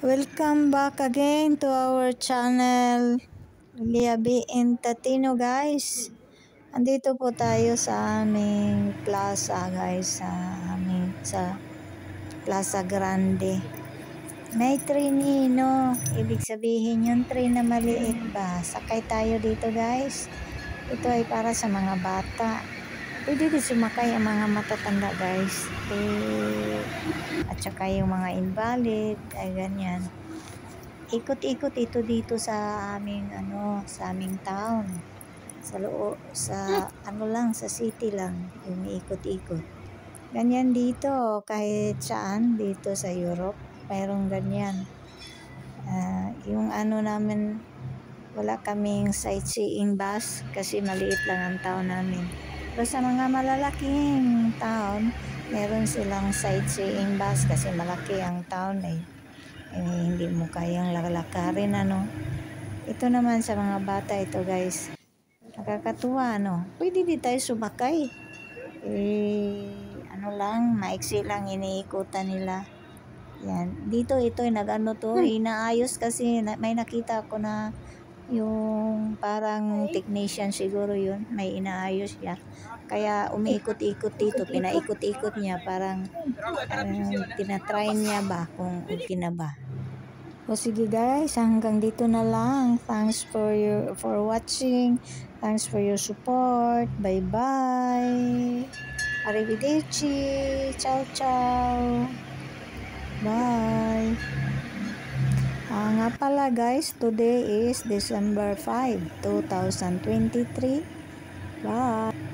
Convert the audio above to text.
Welcome back again to our channel, Liabi Tatino guys. Andito po tayo sa aming plaza guys, sa Plaza Grande. May trinino, ibig sabihin yung train na maliit ba? Sakay tayo dito guys. Ito ay para sa mga bata. Pwede din sumakay ang mga matatanda guys. At saka yung mga invalid, ay ganyan. Ikot-ikot ito dito sa aming sa aming town. Sa city lang, yung ikot-ikot. Ganyan dito kahit saan dito sa Europe, mayroong ganyan. Yung namin, wala kaming sightseeing bus kasi maliit lang ang town namin. Pero sa mga malalaking town, meron silang sightseeing bus kasi malaki ang town hindi mo kayang lalakarin Ito naman sa mga bata ito guys. Nakakatuwa Pwede di tayo sumakay. Maiksi lang iniikutan nila. Yan. Dito ito inaayos kasi may nakita ko na yung parang technician siguro yun, may inaayos niya. Kaya umiikot-ikot dito, pinaikot-ikot niya parang tinatry niya ba kung okay na ba. O sige guys, hanggang dito na lang. Thanks for watching. Thanks for your support. Bye-bye. Arrivederci. Ciao, ciao. Bye. Nga pala guys, today is December 5, 2023. Bye.